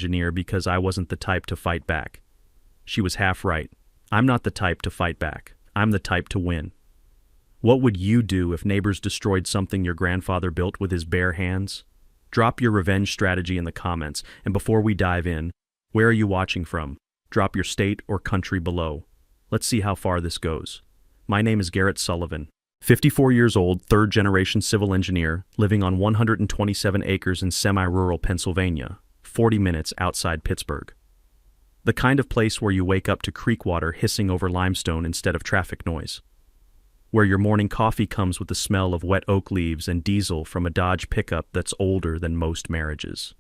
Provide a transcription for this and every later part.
engineer because I wasn't the type to fight back. She was half right. I'm not the type to fight back. I'm the type to win. What would you do if neighbors destroyed something your grandfather built with his bare hands? Drop your revenge strategy in the comments, and before we dive in, where are you watching from? Drop your state or country below. Let's see how far this goes. My name is Garrett Sullivan, 54 years old, third-generation civil engineer, living on 127 acres in semi-rural Pennsylvania, 40 minutes outside Pittsburgh. The kind of place where you wake up to creek water hissing over limestone instead of traffic noise. Where your morning coffee comes with the smell of wet oak leaves and diesel from a Dodge pickup that's older than most marriages.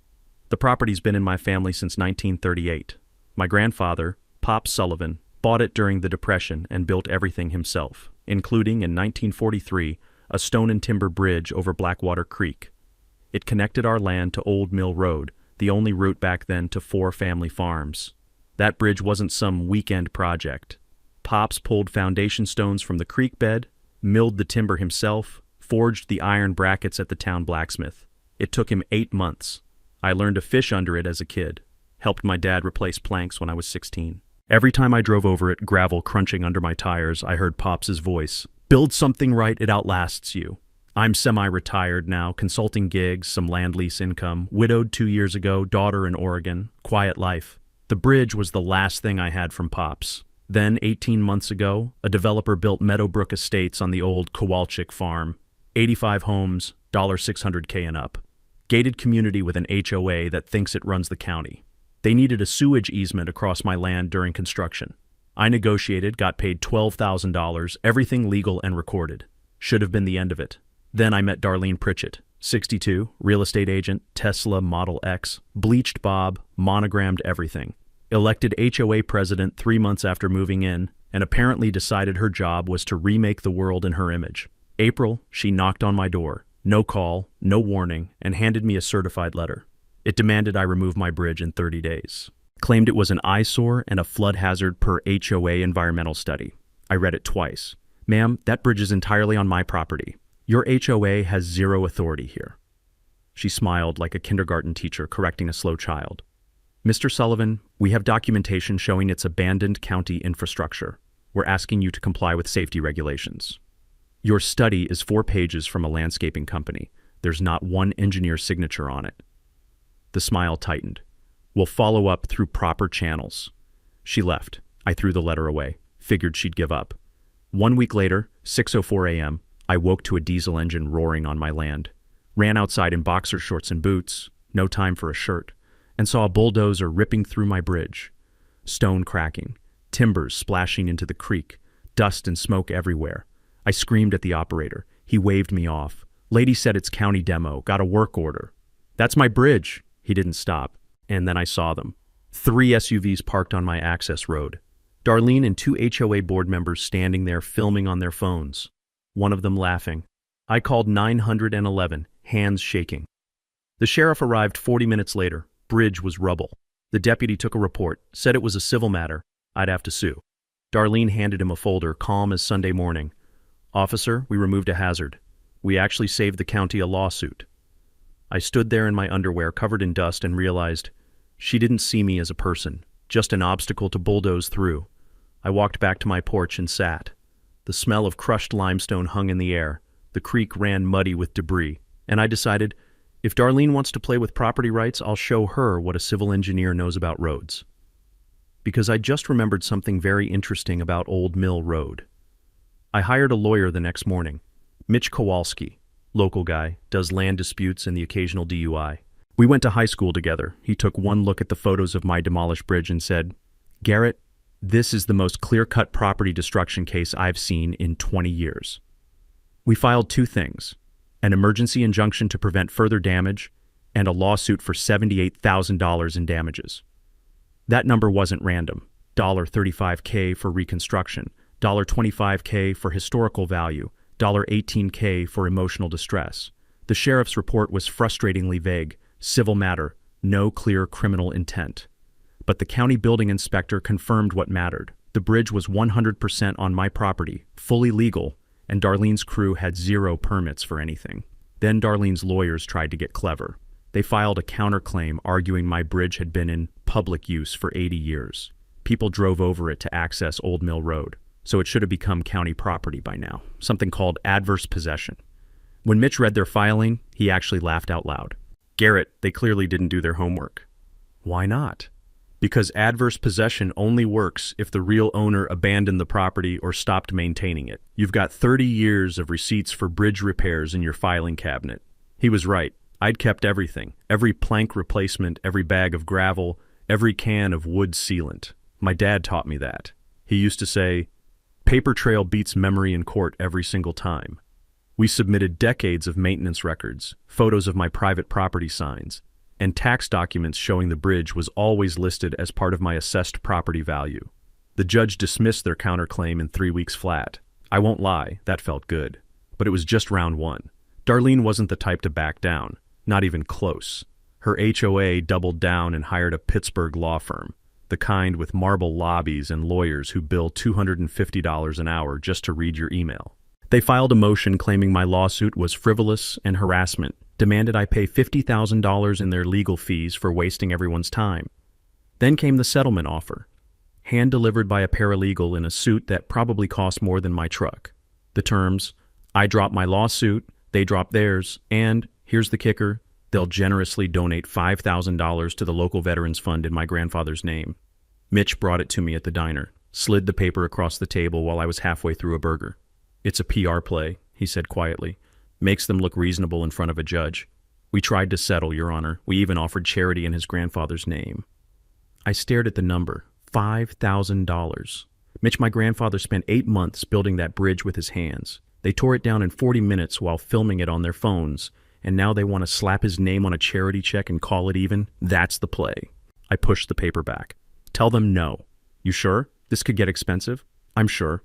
The property's been in my family since 1938. My grandfather, Pop Sullivan, bought it during the Depression and built everything himself, including, in 1943, a stone and timber bridge over Blackwater Creek. It connected our land to Old Mill Road, the only route back then to 4 family farms. That bridge wasn't some weekend project. Pops pulled foundation stones from the creek bed, milled the timber himself, forged the iron brackets at the town blacksmith. It took him 8 months. I learned to fish under it as a kid, helped my dad replace planks when I was 16. Every time I drove over it, gravel crunching under my tires, I heard Pops' voice. Build something right, it outlasts you. I'm semi-retired now, consulting gigs, some land lease income, widowed 2 years ago, daughter in Oregon, quiet life. The bridge was the last thing I had from Pops. Then, 18 months ago, a developer built Meadowbrook Estates on the old Kowalczyk farm. 85 homes, $600K and up. Gated community with an HOA that thinks it runs the county. They needed a sewage easement across my land during construction. I negotiated, got paid $12,000, everything legal and recorded. Should have been the end of it. Then I met Darlene Pritchett, 62, real estate agent, Tesla Model X, bleached bob, monogrammed everything. Elected HOA president 3 months after moving in, and apparently decided her job was to remake the world in her image. April, she knocked on my door. No call, no warning, and handed me a certified letter. It demanded I remove my bridge in 30 days. Claimed it was an eyesore and a flood hazard per HOA environmental study. I read it twice. Ma'am, that bridge is entirely on my property. Your HOA has zero authority here. She smiled like a kindergarten teacher correcting a slow child. Mr. Sullivan, we have documentation showing it's abandoned county infrastructure. We're asking you to comply with safety regulations. Your study is 4 pages from a landscaping company. There's not one engineer's signature on it. The smile tightened. We'll follow up through proper channels. She left. I threw the letter away. Figured she'd give up. 1 week later, 6:04 a.m., I woke to a diesel engine roaring on my land. Ran outside in boxer shorts and boots, no time for a shirt, and saw a bulldozer ripping through my bridge. Stone cracking, timbers splashing into the creek, dust and smoke everywhere. I screamed at the operator. He waved me off. Lady said it's county demo, got a work order. That's my bridge. He didn't stop, and then I saw them. 3 SUVs parked on my access road. Darlene and 2 HOA board members standing there filming on their phones. One of them laughing. I called 911, hands shaking. The sheriff arrived 40 minutes later. Bridge was rubble. The deputy took a report, said it was a civil matter. I'd have to sue. Darlene handed him a folder, calm as Sunday morning. Officer, we removed a hazard. We actually saved the county a lawsuit. I stood there in my underwear covered in dust and realized she didn't see me as a person, just an obstacle to bulldoze through. I walked back to my porch and sat. The smell of crushed limestone hung in the air. The creek ran muddy with debris, and I decided, if Darlene wants to play with property rights, I'll show her what a civil engineer knows about roads. Because I just remembered something very interesting about Old Mill Road. I hired a lawyer the next morning, Mitch Kowalski, local guy, does land disputes and the occasional DUI. We went to high school together. He took one look at the photos of my demolished bridge and said, Garrett, this is the most clear-cut property destruction case I've seen in 20 years. We filed 2 things, an emergency injunction to prevent further damage and a lawsuit for $78,000 in damages. That number wasn't random. $35K for reconstruction, $25K for historical value, $18K for emotional distress. The sheriff's report was frustratingly vague, civil matter, no clear criminal intent. But the county building inspector confirmed what mattered. The bridge was 100% on my property, fully legal, and Darlene's crew had 0 permits for anything. Then Darlene's lawyers tried to get clever. They filed a counterclaim arguing my bridge had been in public use for 80 years. People drove over it to access Old Mill Road, so it should have become county property by now, something called adverse possession. When Mitch read their filing, he actually laughed out loud. Garrett, they clearly didn't do their homework. Why not? Because adverse possession only works if the real owner abandoned the property or stopped maintaining it. You've got 30 years of receipts for bridge repairs in your filing cabinet. He was right. I'd kept everything. Every plank replacement, every bag of gravel, every can of wood sealant. My dad taught me that. He used to say, paper trail beats memory in court every single time. We submitted decades of maintenance records, photos of my private property signs, and tax documents showing the bridge was always listed as part of my assessed property value. The judge dismissed their counterclaim in 3 weeks flat. I won't lie, that felt good. But it was just round one. Darlene wasn't the type to back down, not even close. Her HOA doubled down and hired a Pittsburgh law firm, the kind with marble lobbies and lawyers who bill $250 an hour just to read your email. They filed a motion claiming my lawsuit was frivolous and harassment, demanded I pay $50,000 in their legal fees for wasting everyone's time. Then came the settlement offer, hand-delivered by a paralegal in a suit that probably cost more than my truck. The terms, I drop my lawsuit, they drop theirs, and, here's the kicker, they'll generously donate $5,000 to the local Veterans Fund in my grandfather's name. Mitch brought it to me at the diner, slid the paper across the table while I was halfway through a burger. It's a PR play, he said quietly. Makes them look reasonable in front of a judge. We tried to settle, Your Honor. We even offered charity in his grandfather's name. I stared at the number, $5,000. Mitch, my grandfather, spent 8 months building that bridge with his hands. They tore it down in 40 minutes while filming it on their phones, and now they want to slap his name on a charity check and call it even? That's the play. I pushed the paper back. Tell them no. You sure? This could get expensive? I'm sure.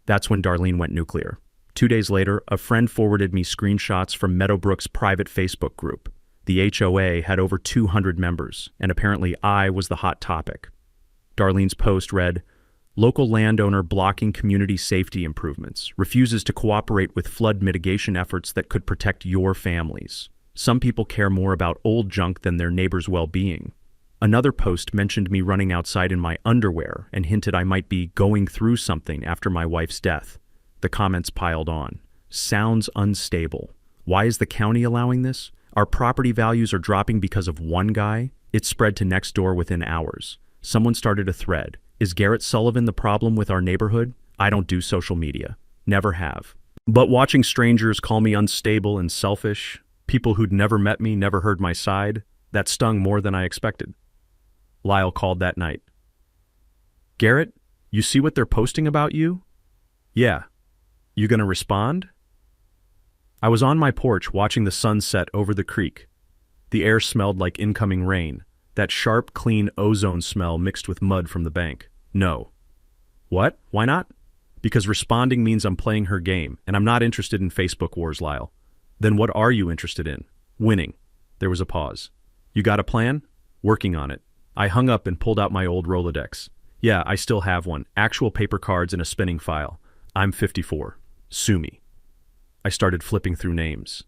That's when Darlene went nuclear. 2 days later, a friend forwarded me screenshots from Meadowbrook's private Facebook group. The HOA had over 200 members, and apparently I was the hot topic. Darlene's post read, local landowner blocking community safety improvements, refuses to cooperate with flood mitigation efforts that could protect your families. Some people care more about old junk than their neighbor's well-being. Another post mentioned me running outside in my underwear and hinted I might be going through something after my wife's death. The comments piled on. Sounds unstable. Why is the county allowing this? Our property values are dropping because of one guy? It spread to next door within hours. Someone started a thread. Is Garrett Sullivan the problem with our neighborhood? I don't do social media. Never have. But watching strangers call me unstable and selfish, people who'd never met me, never heard my side, that stung more than I expected. Lyle called that night. Garrett, you see what they're posting about you? Yeah. You gonna respond? I was on my porch watching the sun set over the creek. The air smelled like incoming rain, that sharp, clean ozone smell mixed with mud from the bank. No. What? Why not? Because responding means I'm playing her game, and I'm not interested in Facebook wars, Lyle. Then what are you interested in? Winning. There was a pause. You got a plan? Working on it. I hung up and pulled out my old Rolodex. Yeah, I still have one. Actual paper cards in a spinning file. I'm 54. Sue me. I started flipping through names.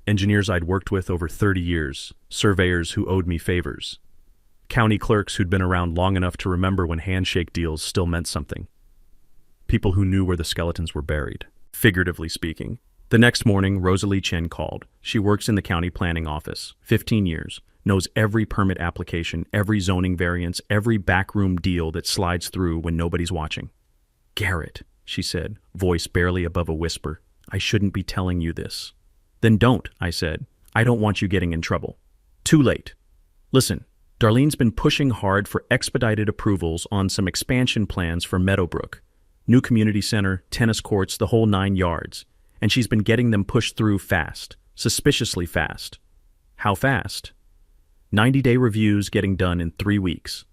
Engineers I'd worked with over 30 years. Surveyors who owed me favors. County clerks who'd been around long enough to remember when handshake deals still meant something. People who knew where the skeletons were buried, figuratively speaking. The next morning, Rosalie Chen called. She works in the county planning office, 15 years. Knows every permit application, every zoning variance, every backroom deal that slides through when nobody's watching. Garrett, she said, voice barely above a whisper, I shouldn't be telling you this. Then don't, I said. I don't want you getting in trouble. Too late. Listen, Darlene's been pushing hard for expedited approvals on some expansion plans for Meadowbrook. New community center, tennis courts, the whole 9 yards. And she's been getting them pushed through fast, suspiciously fast. How fast? 90-day reviews getting done in 3 weeks.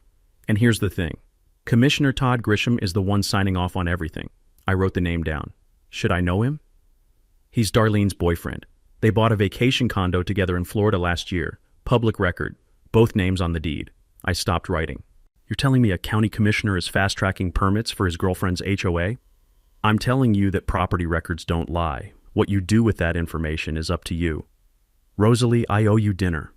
And here's the thing. Commissioner Todd Grisham is the one signing off on everything. I wrote the name down. Should I know him? He's Darlene's boyfriend. They bought a vacation condo together in Florida last year. Public record. Both names on the deed. I stopped writing. You're telling me a county commissioner is fast-tracking permits for his girlfriend's HOA? I'm telling you that property records don't lie. What you do with that information is up to you. Rosalie, I owe you dinner.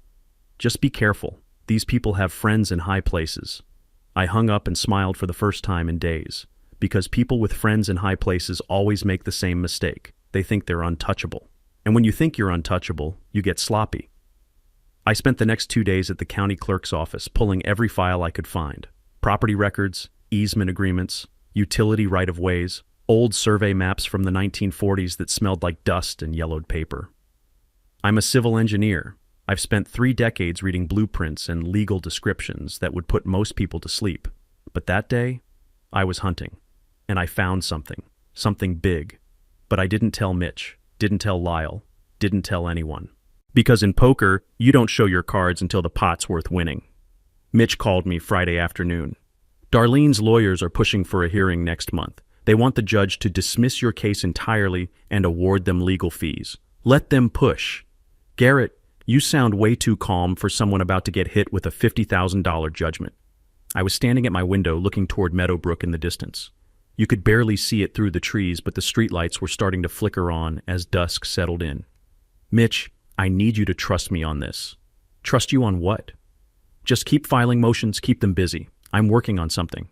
Just be careful. These people have friends in high places. I hung up and smiled for the first time in days, because people with friends in high places always make the same mistake. They think they're untouchable. And when you think you're untouchable, you get sloppy. I spent the next 2 days at the county clerk's office pulling every file I could find. Property records, easement agreements, utility right-of-ways, old survey maps from the 1940s that smelled like dust and yellowed paper. I'm a civil engineer. I've spent 3 decades reading blueprints and legal descriptions that would put most people to sleep. But that day, I was hunting, and I found something big. But I didn't tell Mitch, didn't tell Lyle, didn't tell anyone. Because in poker, you don't show your cards until the pot's worth winning. Mitch called me Friday afternoon. Darlene's lawyers are pushing for a hearing next month. They want the judge to dismiss your case entirely and award them legal fees. Let them push. Garrett, you sound way too calm for someone about to get hit with a $50,000 judgment. I was standing at my window looking toward Meadowbrook in the distance. You could barely see it through the trees, but the streetlights were starting to flicker on as dusk settled in. Mitch, I need you to trust me on this. Trust you on what? Just keep filing motions, keep them busy. I'm working on something.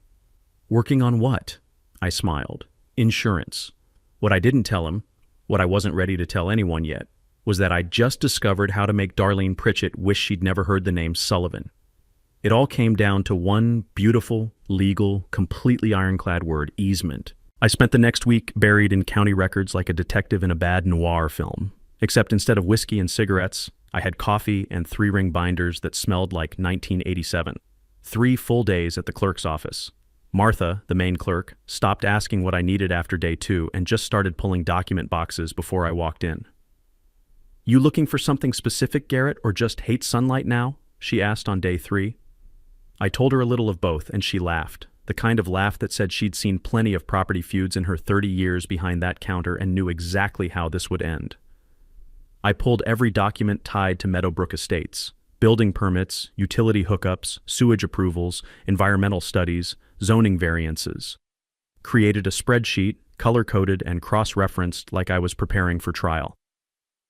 Working on what? I smiled. Insurance. What I didn't tell him, what I wasn't ready to tell anyone yet, was that I just discovered how to make Darlene Pritchett wish she'd never heard the name Sullivan. It all came down to one beautiful, legal, completely ironclad word, easement. I spent the next week buried in county records like a detective in a bad noir film. Except instead of whiskey and cigarettes, I had coffee and 3-ring binders that smelled like 1987. 3 full days at the clerk's office. Martha, the main clerk, stopped asking what I needed after day 2 and just started pulling document boxes before I walked in. You looking for something specific, Garrett, or just hate sunlight now? She asked on day 3. I told her a little of both, and she laughed, the kind of laugh that said she'd seen plenty of property feuds in her 30 years behind that counter and knew exactly how this would end. I pulled every document tied to Meadowbrook Estates. Building permits, utility hookups, sewage approvals, environmental studies, zoning variances. Created a spreadsheet, color-coded and cross-referenced like I was preparing for trial.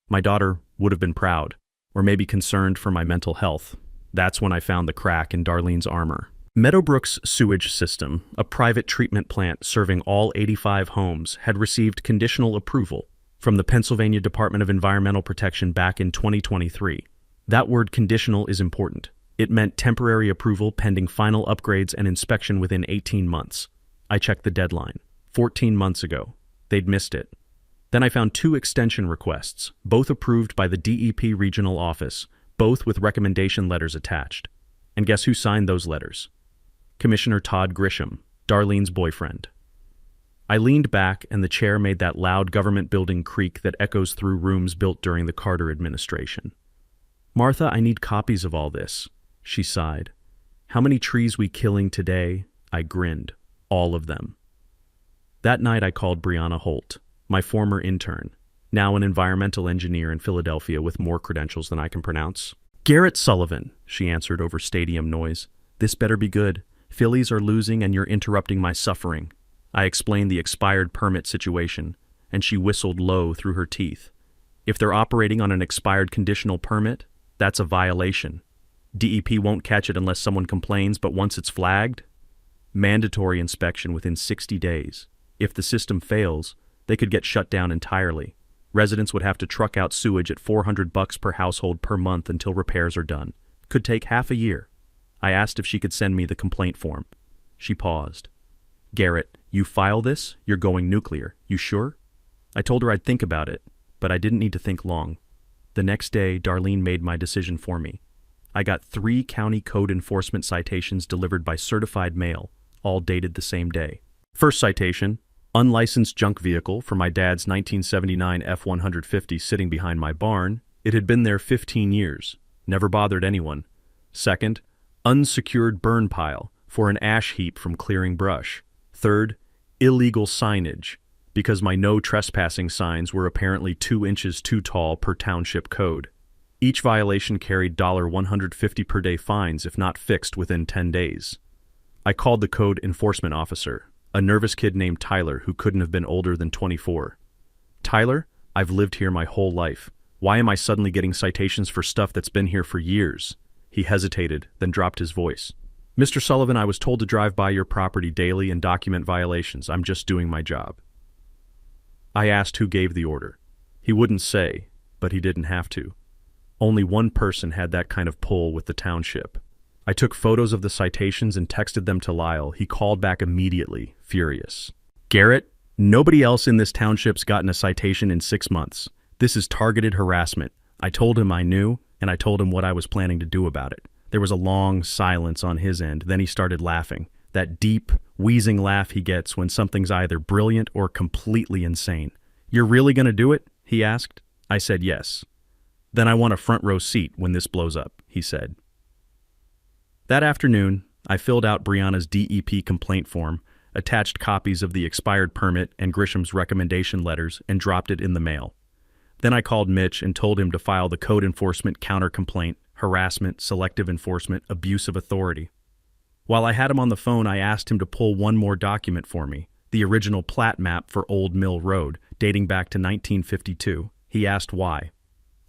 My daughter would have been proud, or maybe concerned for my mental health. That's when I found the crack in Darlene's armor. Meadowbrook's sewage system, a private treatment plant serving all 85 homes, had received conditional approval from the Pennsylvania Department of Environmental Protection back in 2023. That word conditional is important. It meant temporary approval pending final upgrades and inspection within 18 months. I checked the deadline. 14 months ago. They'd missed it. Then I found 2 extension requests, both approved by the DEP regional office, both with recommendation letters attached. And guess who signed those letters? Commissioner Todd Grisham, Darlene's boyfriend. I leaned back and the chair made that loud government building creak that echoes through rooms built during the Carter administration. Martha, I need copies of all this, she sighed. How many trees we killing today? I grinned. All of them. That night I called Brianna Holt, my former intern, now an environmental engineer in Philadelphia with more credentials than I can pronounce. Garrett Sullivan, she answered over stadium noise. This better be good. Phillies are losing and you're interrupting my suffering. I explained the expired permit situation, and she whistled low through her teeth. If they're operating on an expired conditional permit, that's a violation. DEP won't catch it unless someone complains, but once it's flagged, mandatory inspection within 60 days. If the system fails, they could get shut down entirely. Residents would have to truck out sewage at $400 per household per month until repairs are done. Could take half a year. I asked if she could send me the complaint form. She paused. Garrett, you file this, you're going nuclear. You sure? I told her I'd think about it, but I didn't need to think long. The next day, Darlene made my decision for me. I got 3 county code enforcement citations delivered by certified mail, all dated the same day. First citation, unlicensed junk vehicle for my dad's 1979 F-150 sitting behind my barn. It had been there 15 years, never bothered anyone. Second, unsecured burn pile for an ash heap from clearing brush. Third, illegal signage, because my no trespassing signs were apparently 2 inches too tall per township code. Each violation carried $150 per day fines if not fixed within 10 days. I called the code enforcement officer, a nervous kid named Tyler who couldn't have been older than 24. Tyler, I've lived here my whole life. Why am I suddenly getting citations for stuff that's been here for years? He hesitated, then dropped his voice. Mr. Sullivan, I was told to drive by your property daily and document violations. I'm just doing my job. I asked who gave the order. He wouldn't say, but he didn't have to. Only one person had that kind of pull with the township. I took photos of the citations and texted them to Lyle. He called back immediately, furious. Garrett, nobody else in this township's gotten a citation in 6 months. This is targeted harassment. I told him I knew, and I told him what I was planning to do about it. There was a long silence on his end. Then he started laughing. That deep, wheezing laugh he gets when something's either brilliant or completely insane. You're really going to do it? He asked. I said yes. Then I want a front row seat when this blows up, he said. That afternoon, I filled out Brianna's DEP complaint form, attached copies of the expired permit and Grisham's recommendation letters, and dropped it in the mail. Then I called Mitch and told him to file the code enforcement counter-complaint, harassment, selective enforcement, abuse of authority. While I had him on the phone, I asked him to pull one more document for me, the original plat map for Old Mill Road, dating back to 1952. He asked why.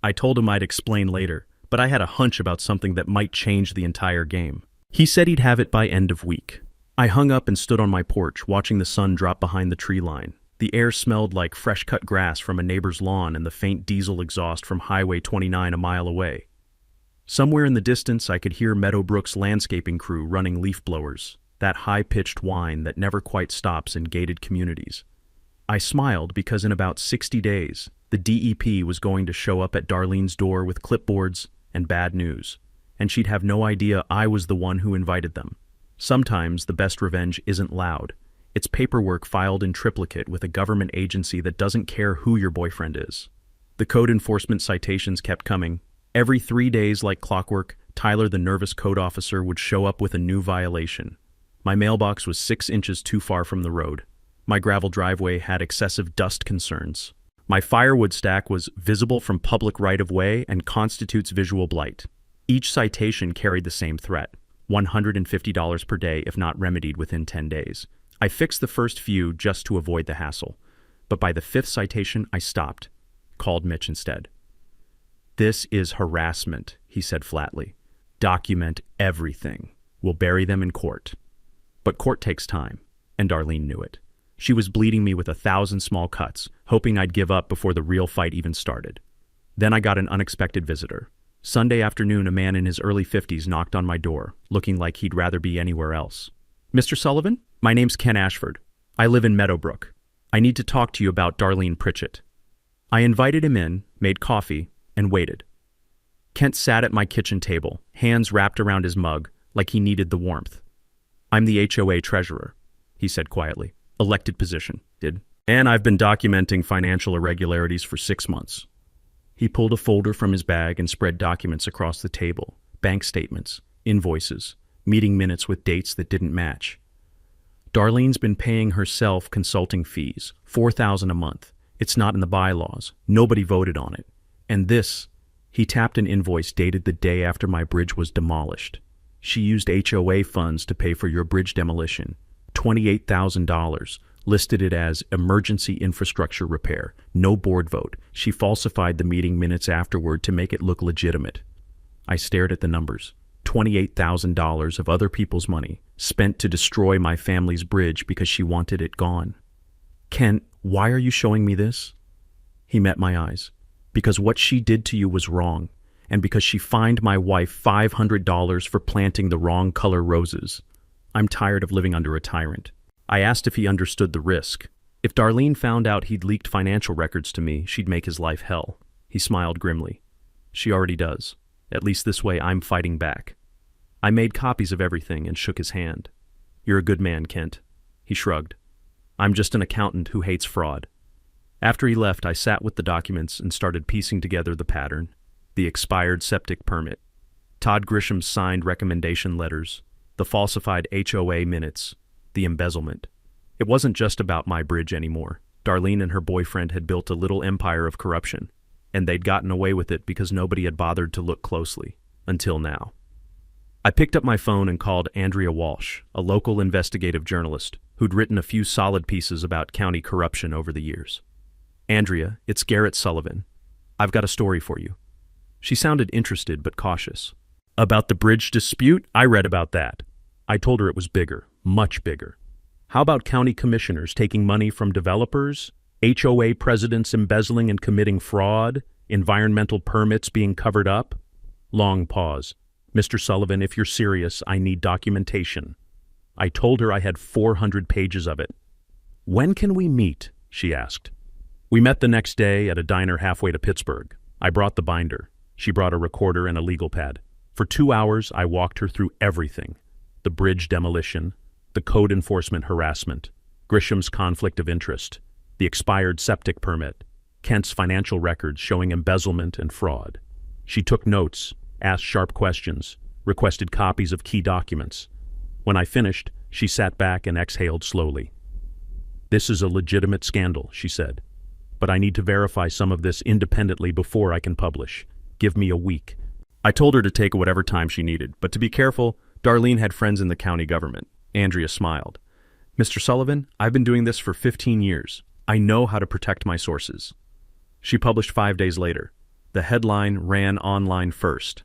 I told him I'd explain later, but I had a hunch about something that might change the entire game. He said he'd have it by end of week. I hung up and stood on my porch, watching the sun drop behind the tree line. The air smelled like fresh-cut grass from a neighbor's lawn and the faint diesel exhaust from Highway 29 a mile away. Somewhere in the distance, I could hear Meadowbrook's landscaping crew running leaf blowers, that high-pitched whine that never quite stops in gated communities. I smiled because in about 60 days, the DEP was going to show up at Darlene's door with clipboards and bad news, and she'd have no idea I was the one who invited them. Sometimes the best revenge isn't loud. It's paperwork filed in triplicate with a government agency that doesn't care who your boyfriend is. The code enforcement citations kept coming. Every 3 days, like clockwork, Tyler, the nervous code officer, would show up with a new violation. My mailbox was 6 inches too far from the road. My gravel driveway had excessive dust concerns. My firewood stack was visible from public right-of-way and constitutes visual blight. Each citation carried the same threat, $150 per day if not remedied within 10 days. I fixed the first few just to avoid the hassle, but by the 5th citation I stopped, called Mitch instead. This is harassment, he said flatly. Document everything. We'll bury them in court. But court takes time, and Darlene knew it. She was bleeding me with 1,000 small cuts, hoping I'd give up before the real fight even started. Then I got an unexpected visitor. Sunday afternoon, a man in his early 50s knocked on my door, looking like he'd rather be anywhere else. Mr. Sullivan? My name's Ken Ashford. I live in Meadowbrook. I need to talk to you about Darlene Pritchett. I invited him in, made coffee, and waited. Kent sat at my kitchen table, hands wrapped around his mug, like he needed the warmth. I'm the HOA treasurer, he said quietly. Elected position, and I've been documenting financial irregularities for 6 months. He pulled a folder from his bag and spread documents across the table, bank statements, invoices, meeting minutes with dates that didn't match. Darlene's been paying herself consulting fees, $4,000 a month. It's not in the bylaws. Nobody voted on it. And this, he tapped an invoice dated the day after my bridge was demolished. She used HOA funds to pay for your bridge demolition. $28,000, listed it as emergency infrastructure repair, no board vote. She falsified the meeting minutes afterward to make it look legitimate. I stared at the numbers. $28,000 of other people's money, spent to destroy my family's bridge because she wanted it gone. Ken, why are you showing me this? He met my eyes. Because what she did to you was wrong, and because she fined my wife $500 for planting the wrong color roses. I'm tired of living under a tyrant. I asked if he understood the risk. If Darlene found out he'd leaked financial records to me, she'd make his life hell. He smiled grimly. She already does. At least this way I'm fighting back. I made copies of everything and shook his hand. You're a good man, Kent. He shrugged. I'm just an accountant who hates fraud. After he left, I sat with the documents and started piecing together the pattern. The expired septic permit, Todd Grisham's signed recommendation letters, the falsified HOA minutes, the embezzlement. It wasn't just about my bridge anymore. Darlene and her boyfriend had built a little empire of corruption, and they'd gotten away with it because nobody had bothered to look closely, until now. I picked up my phone and called Andrea Walsh, a local investigative journalist who'd written a few solid pieces about county corruption over the years. Andrea, it's Garrett Sullivan. I've got a story for you. She sounded interested but cautious. About the bridge dispute? I read about that. I told her it was bigger, much bigger. How about county commissioners taking money from developers, HOA presidents embezzling and committing fraud, environmental permits being covered up? Long pause. Mr. Sullivan, if you're serious, I need documentation. I told her I had 400 pages of it. When can we meet? She asked. We met the next day at a diner halfway to Pittsburgh. I brought the binder. She brought a recorder and a legal pad. For 2 hours, I walked her through everything. The bridge demolition, the code enforcement harassment, Grisham's conflict of interest, the expired septic permit, Kent's financial records showing embezzlement and fraud. She took notes, asked sharp questions, requested copies of key documents. When I finished, she sat back and exhaled slowly. This is a legitimate scandal, she said. But I need to verify some of this independently before I can publish. Give me a week. I told her to take whatever time she needed, but to be careful, Darlene had friends in the county government. Andrea smiled. Mr. Sullivan, I've been doing this for 15 years. I know how to protect my sources. She published 5 days later. The headline ran online first.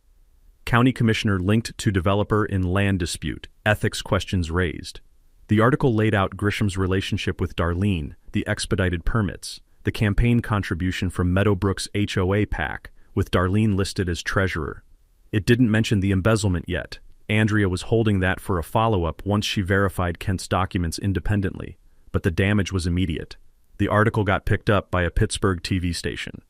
County Commissioner linked to developer in land dispute, ethics questions raised. The article laid out Grisham's relationship with Darlene, the expedited permits, the campaign contribution from Meadowbrook's HOA PAC, with Darlene listed as treasurer. It didn't mention the embezzlement yet. Andrea was holding that for a follow-up once she verified Kent's documents independently, but the damage was immediate. The article got picked up by a Pittsburgh TV station.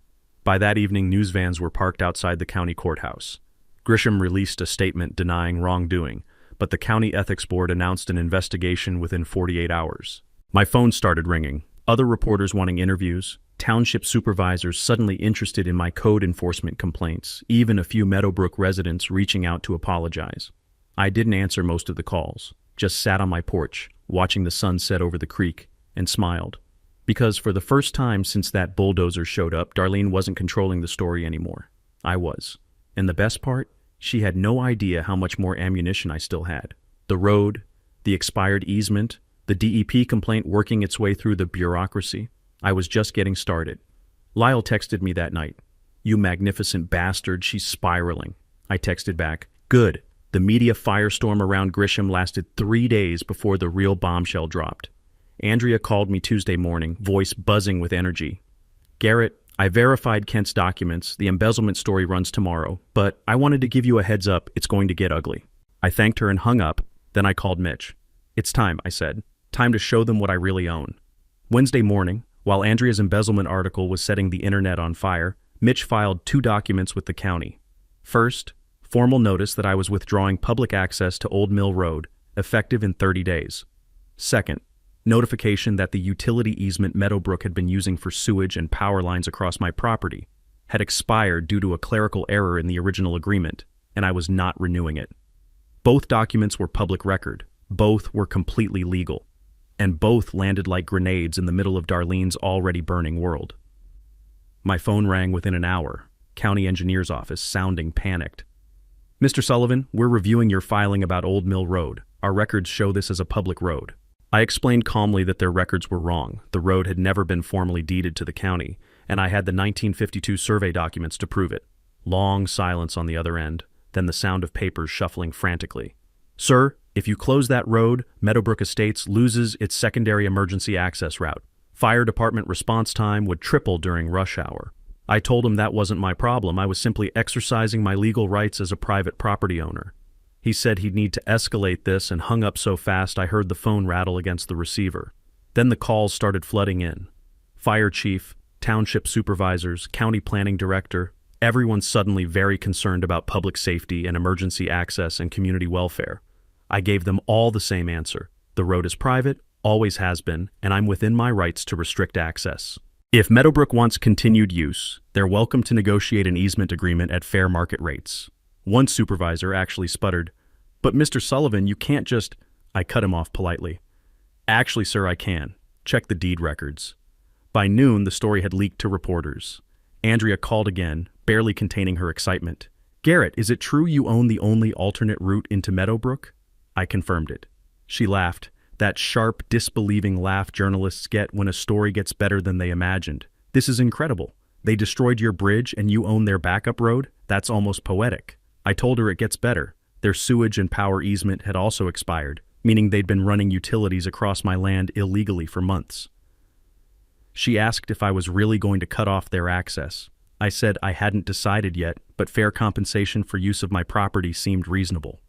By that evening, news vans were parked outside the county courthouse. Grisham released a statement denying wrongdoing, but the county ethics board announced an investigation within 48 hours. My phone started ringing. Other reporters wanting interviews, township supervisors suddenly interested in my code enforcement complaints, even a few Meadowbrook residents reaching out to apologize. I didn't answer most of the calls, just sat on my porch, watching the sun set over the creek, and smiled. Because for the first time since that bulldozer showed up, Darlene wasn't controlling the story anymore. I was. And the best part? She had no idea how much more ammunition I still had. The road, the expired easement, the DEP complaint working its way through the bureaucracy. I was just getting started. Lyle texted me that night. You magnificent bastard, she's spiraling. I texted back, good. The media firestorm around Grisham lasted 3 days before the real bombshell dropped. Andrea called me Tuesday morning, voice buzzing with energy. Garrett, I verified Kent's documents. The embezzlement story runs tomorrow, but I wanted to give you a heads up, it's going to get ugly. I thanked her and hung up, then I called Mitch. It's time, I said. Time to show them what I really own. Wednesday morning, while Andrea's embezzlement article was setting the internet on fire, Mitch filed 2 documents with the county. First, formal notice that I was withdrawing public access to Old Mill Road, effective in 30 days. Second, notification that the utility easement Meadowbrook had been using for sewage and power lines across my property had expired due to a clerical error in the original agreement, and I was not renewing it. Both documents were public record. Both were completely legal. And both landed like grenades in the middle of Darlene's already burning world. My phone rang within an hour, county engineer's office sounding panicked. Mr. Sullivan, we're reviewing your filing about Old Mill Road. Our records show this as a public road. I explained calmly that their records were wrong. The road had never been formally deeded to the county, and I had the 1952 survey documents to prove it. Long silence on the other end, then the sound of papers shuffling frantically. Sir, if you close that road, Meadowbrook Estates loses its secondary emergency access route. Fire department response time would triple during rush hour. I told him that wasn't my problem. I was simply exercising my legal rights as a private property owner. He said he'd need to escalate this and hung up so fast I heard the phone rattle against the receiver. Then the calls started flooding in. Fire chief, township supervisors, county planning director, everyone suddenly very concerned about public safety and emergency access and community welfare. I gave them all the same answer. The road is private, always has been, and I'm within my rights to restrict access. If Meadowbrook wants continued use, they're welcome to negotiate an easement agreement at fair market rates. One supervisor actually sputtered, "But Mr. Sullivan, you can't just—" I cut him off politely. "Actually, sir, I can. Check the deed records." By noon, the story had leaked to reporters. Andrea called again, barely containing her excitement. "Garrett, is it true you own the only alternate route into Meadowbrook?" I confirmed it. She laughed, that sharp, disbelieving laugh journalists get when a story gets better than they imagined. "This is incredible. They destroyed your bridge and you own their backup road? That's almost poetic." I told her it gets better. Their sewage and power easement had also expired, meaning they'd been running utilities across my land illegally for months. She asked if I was really going to cut off their access. I said I hadn't decided yet, but fair compensation for use of my property seemed reasonable.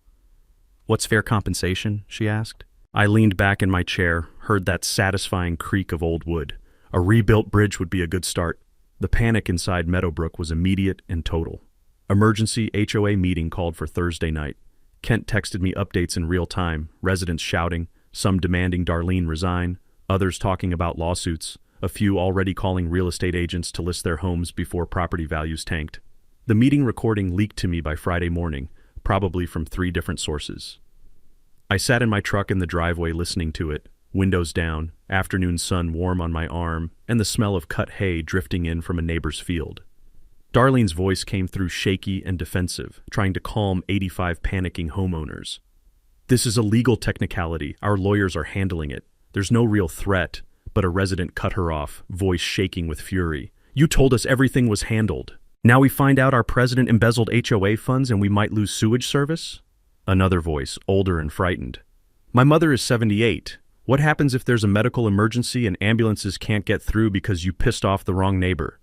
"What's fair compensation?" she asked. I leaned back in my chair, heard that satisfying creak of old wood. A rebuilt bridge would be a good start. The panic inside Meadowbrook was immediate and total. Emergency HOA meeting called for Thursday night. Kent texted me updates in real time, residents shouting, some demanding Darlene resign, others talking about lawsuits, a few already calling real estate agents to list their homes before property values tanked. The meeting recording leaked to me by Friday morning, probably from 3 different sources. I sat in my truck in the driveway listening to it, windows down, afternoon sun warm on my arm, and the smell of cut hay drifting in from a neighbor's field. Darlene's voice came through shaky and defensive, trying to calm 85 panicking homeowners. "This is a legal technicality. Our lawyers are handling it. There's no real threat," but a resident cut her off, voice shaking with fury. "You told us everything was handled. Now we find out our president embezzled HOA funds and we might lose sewage service?" Another voice, older and frightened. "My mother is 78. What happens if there's a medical emergency and ambulances can't get through because you pissed off the wrong neighbor?"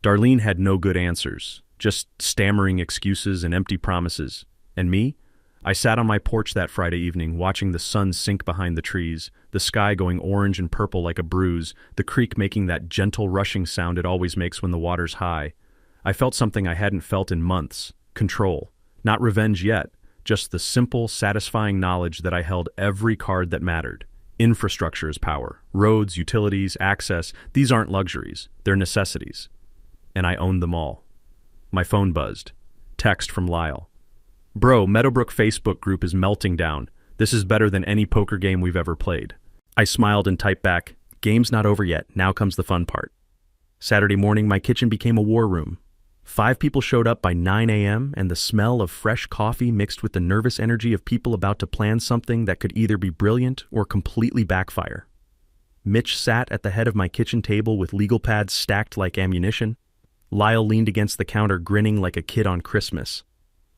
Darlene had no good answers, just stammering excuses and empty promises. And me? I sat on my porch that Friday evening, watching the sun sink behind the trees, the sky going orange and purple like a bruise, the creek making that gentle rushing sound it always makes when the water's high. I felt something I hadn't felt in months. Control. Not revenge yet, just the simple, satisfying knowledge that I held every card that mattered. Infrastructure is power. Roads, utilities, access, these aren't luxuries. They're necessities. And I owned them all. My phone buzzed. Text from Lyle. "Bro, Meadowbrook Facebook group is melting down. This is better than any poker game we've ever played." I smiled and typed back, "Game's not over yet. Now comes the fun part." Saturday morning, my kitchen became a war room. 5 people showed up by 9 a.m., and the smell of fresh coffee mixed with the nervous energy of people about to plan something that could either be brilliant or completely backfire. Mitch sat at the head of my kitchen table with legal pads stacked like ammunition. Lyle leaned against the counter grinning like a kid on Christmas.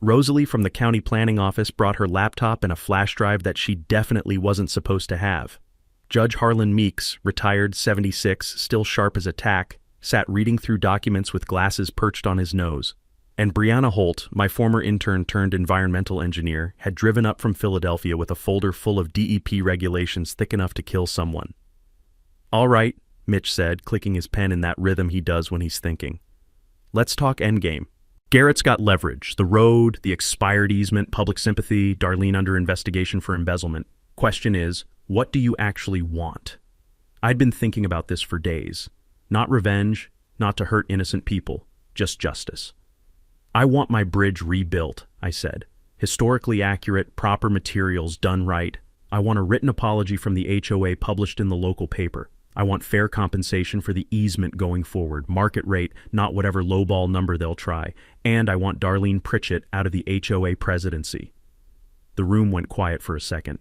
Rosalie from the county planning office brought her laptop and a flash drive that she definitely wasn't supposed to have. Judge Harlan Meeks, retired 76, still sharp as a tack, sat reading through documents with glasses perched on his nose. And Brianna Holt, my former intern turned environmental engineer, had driven up from Philadelphia with a folder full of DEP regulations thick enough to kill someone. "All right," Mitch said, clicking his pen in that rhythm he does when he's thinking. "Let's talk endgame. Garrett's got leverage, the road, the expired easement, public sympathy, Darlene under investigation for embezzlement. Question is, what do you actually want?" I'd been thinking about this for days. Not revenge, not to hurt innocent people, just justice. "I want my bridge rebuilt," I said. "Historically accurate, proper materials, done right. I want a written apology from the HOA published in the local paper. I want fair compensation for the easement going forward, market rate, not whatever lowball number they'll try. And I want Darlene Pritchett out of the HOA presidency." The room went quiet for a second.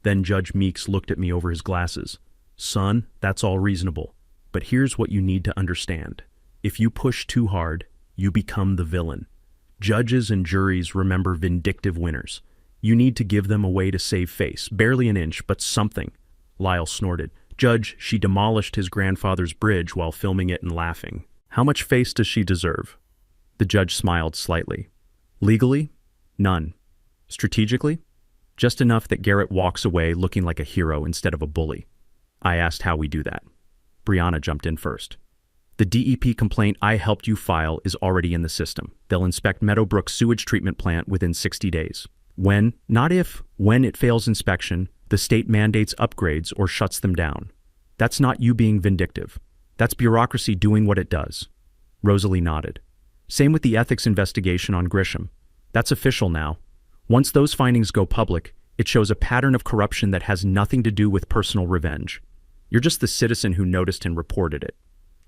Then Judge Meeks looked at me over his glasses. "Son, that's all reasonable. But here's what you need to understand. If you push too hard, you become the villain. Judges and juries remember vindictive winners. You need to give them a way to save face, barely an inch, but something." Lyle snorted. "Judge, she demolished his grandfather's bridge while filming it and laughing. How much face does she deserve?" The judge smiled slightly. "Legally? None. Strategically? Just enough that Garrett walks away looking like a hero instead of a bully." I asked how we do that. Brianna jumped in first. "The DEP complaint I helped you file is already in the system. They'll inspect Meadowbrook sewage treatment plant within 60 days. When, not if, when it fails inspection, the state mandates upgrades or shuts them down. That's not you being vindictive. That's bureaucracy doing what it does." Rosalie nodded. "Same with the ethics investigation on Grisham. That's official now. Once those findings go public, it shows a pattern of corruption that has nothing to do with personal revenge. You're just the citizen who noticed and reported it."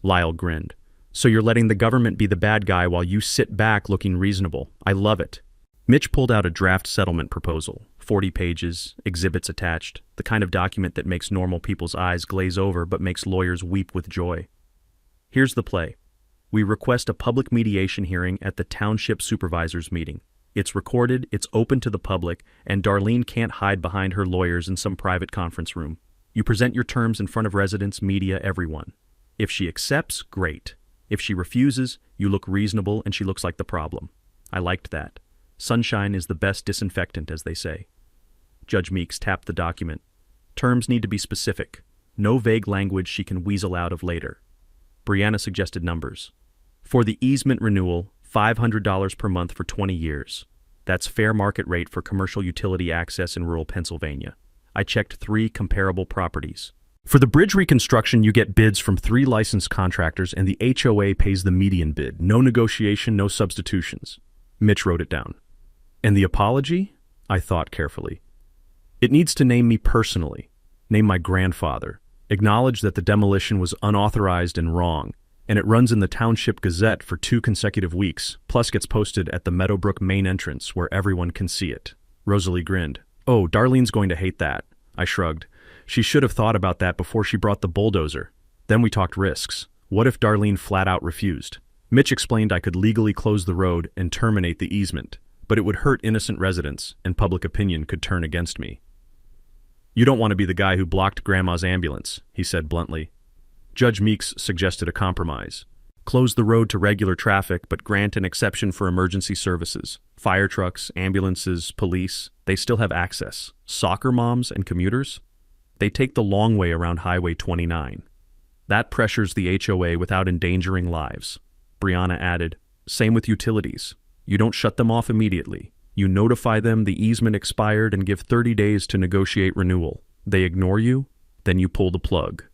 Lyle grinned. "So you're letting the government be the bad guy while you sit back looking reasonable. I love it." Mitch pulled out a draft settlement proposal, 40 pages, exhibits attached, the kind of document that makes normal people's eyes glaze over but makes lawyers weep with joy. "Here's the play. We request a public mediation hearing at the township supervisors meeting. It's recorded, it's open to the public, and Darlene can't hide behind her lawyers in some private conference room. You present your terms in front of residents, media, everyone. If she accepts, great. If she refuses, you look reasonable and she looks like the problem. I liked that. Sunshine is the best disinfectant, as they say. Judge Meeks tapped the document. Terms need to be specific. No vague language she can weasel out of later. Brianna suggested numbers. For the easement renewal, $500 per month for 20 years. That's fair market rate for commercial utility access in rural Pennsylvania. I checked 3 comparable properties. For the bridge reconstruction, you get bids from 3 licensed contractors and the HOA pays the median bid. No negotiation, no substitutions. Mitch wrote it down. And the apology? I thought carefully. It needs to name me personally. Name my grandfather. Acknowledge that the demolition was unauthorized and wrong. And it runs in the Township Gazette for 2 consecutive weeks, plus gets posted at the Meadowbrook main entrance where everyone can see it. Rosalie grinned. Oh, Darlene's going to hate that. I shrugged. She should have thought about that before she brought the bulldozer. Then we talked risks. What if Darlene flat out refused? Mitch explained I could legally close the road and terminate the easement, but it would hurt innocent residents, and public opinion could turn against me. You don't want to be the guy who blocked Grandma's ambulance, he said bluntly. Judge Meeks suggested a compromise. Close the road to regular traffic, but grant an exception for emergency services. Fire trucks, ambulances, police, they still have access. Soccer moms and commuters? They take the long way around Highway 29. That pressures the HOA without endangering lives. Brianna added, same with utilities. You don't shut them off immediately. You notify them the easement expired and give 30 days to negotiate renewal. They ignore you, then you pull the plug.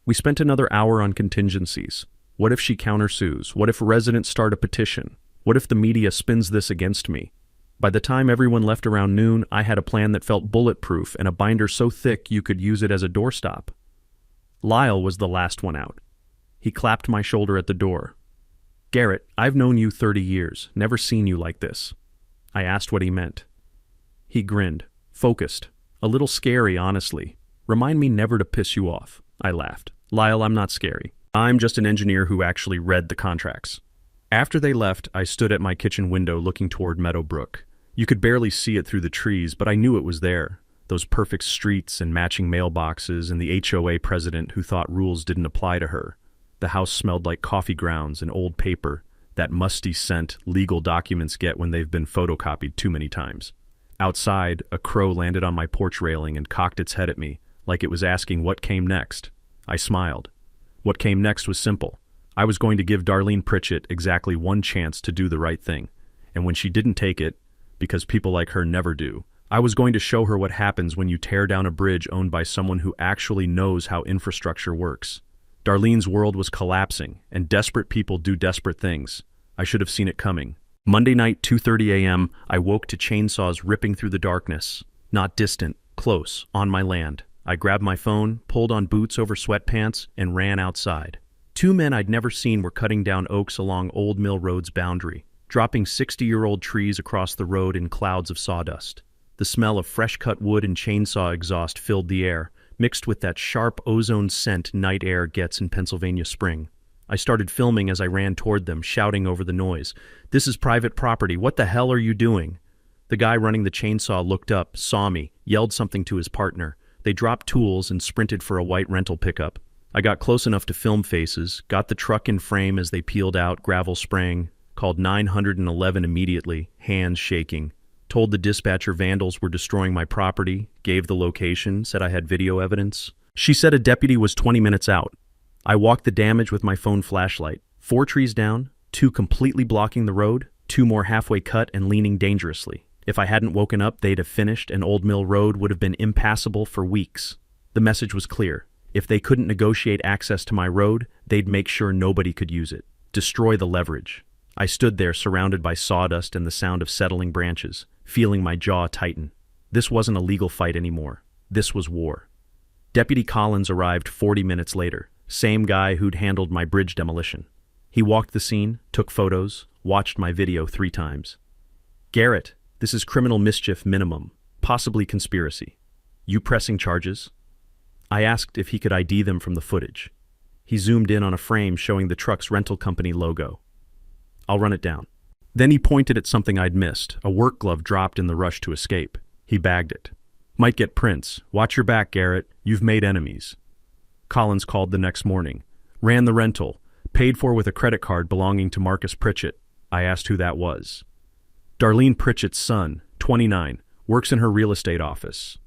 We spent another hour on contingencies. What if she countersues? What if residents start a petition? What if the media spins this against me? By the time everyone left around noon, I had a plan that felt bulletproof and a binder so thick you could use it as a doorstop. Lyle was the last one out. He clapped my shoulder at the door. Garrett, I've known you 30 years, never seen you like this. I asked what he meant. He grinned, focused, a little scary, honestly. Remind me never to piss you off. I laughed. Lyle, I'm not scary. I'm just an engineer who actually read the contracts. After they left, I stood at my kitchen window looking toward Meadowbrook. You could barely see it through the trees, but I knew it was there. Those perfect streets and matching mailboxes and the HOA president who thought rules didn't apply to her. The house smelled like coffee grounds and old paper, that musty scent legal documents get when they've been photocopied too many times. Outside, a crow landed on my porch railing and cocked its head at me, like it was asking what came next. I smiled. What came next was simple. I was going to give Darlene Pritchett exactly one chance to do the right thing. And when she didn't take it, because people like her never do, I was going to show her what happens when you tear down a bridge owned by someone who actually knows how infrastructure works. Darlene's world was collapsing, and desperate people do desperate things. I should have seen it coming. Monday night, 2:30 a.m., I woke to chainsaws ripping through the darkness. Not distant, close, on my land. I grabbed my phone, pulled on boots over sweatpants, and ran outside. 2 men I'd never seen were cutting down oaks along Old Mill Road's boundary, dropping 60-year-old trees across the road in clouds of sawdust. The smell of fresh-cut wood and chainsaw exhaust filled the air, mixed with that sharp ozone scent night air gets in Pennsylvania spring. I started filming as I ran toward them, shouting over the noise. "This is private property. What the hell are you doing?" The guy running the chainsaw looked up, saw me, yelled something to his partner. They dropped tools and sprinted for a white rental pickup. I got close enough to film faces, got the truck in frame as they peeled out, gravel spraying, called 911 immediately, hands shaking. Told the dispatcher vandals were destroying my property, gave the location, said I had video evidence. She said a deputy was 20 minutes out. I walked the damage with my phone flashlight. 4 trees down, 2 completely blocking the road, 2 more halfway cut and leaning dangerously. If I hadn't woken up, they'd have finished and Old Mill Road would have been impassable for weeks. The message was clear. If they couldn't negotiate access to my road, they'd make sure nobody could use it. Destroy the leverage. I stood there surrounded by sawdust and the sound of settling branches, feeling my jaw tighten. This wasn't a legal fight anymore. This was war. Deputy Collins arrived 40 minutes later, same guy who'd handled my bridge demolition. He walked the scene, took photos, watched my video 3 times. "Garrett, this is criminal mischief minimum, possibly conspiracy. You pressing charges?" I asked if he could ID them from the footage. He zoomed in on a frame showing the truck's rental company logo. "I'll run it down." Then he pointed at something I'd missed, a work glove dropped in the rush to escape. He bagged it. Might get prints. Watch your back, Garrett. You've made enemies. Collins called the next morning. Ran the rental. Paid for with a credit card belonging to Marcus Pritchett. I asked who that was. Darlene Pritchett's son, 29, works in her real estate office.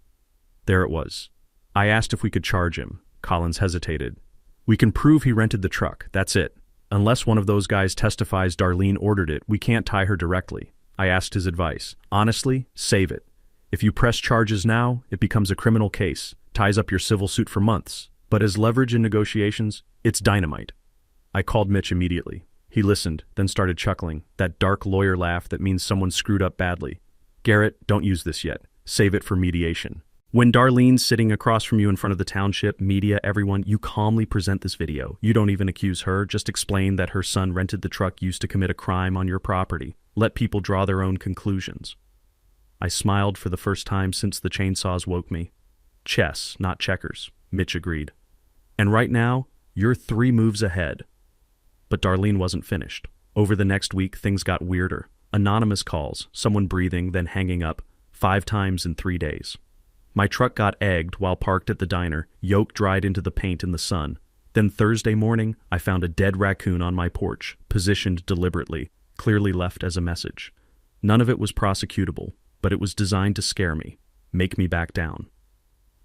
There it was. I asked if we could charge him. Collins hesitated. We can prove he rented the truck, that's it. Unless one of those guys testifies Darlene ordered it, we can't tie her directly. I asked his advice. Honestly, save it. If you press charges now, it becomes a criminal case, ties up your civil suit for months. But as leverage in negotiations, it's dynamite. I called Mitch immediately. He listened, then started chuckling, that dark lawyer laugh that means someone screwed up badly. Garrett, don't use this yet. Save it for mediation. When Darlene's sitting across from you in front of the township, media, everyone, you calmly present this video. You don't even accuse her, just explain that her son rented the truck used to commit a crime on your property. Let people draw their own conclusions. I smiled for the first time since the chainsaws woke me. Chess, not checkers, Mitch agreed. And right now, you're 3 moves ahead. But Darlene wasn't finished. Over the next week, things got weirder. Anonymous calls, someone breathing, then hanging up, 5 times in 3 days. My truck got egged while parked at the diner, yolk dried into the paint in the sun. Then Thursday morning, I found a dead raccoon on my porch, positioned deliberately, clearly left as a message. None of it was prosecutable, but it was designed to scare me, make me back down.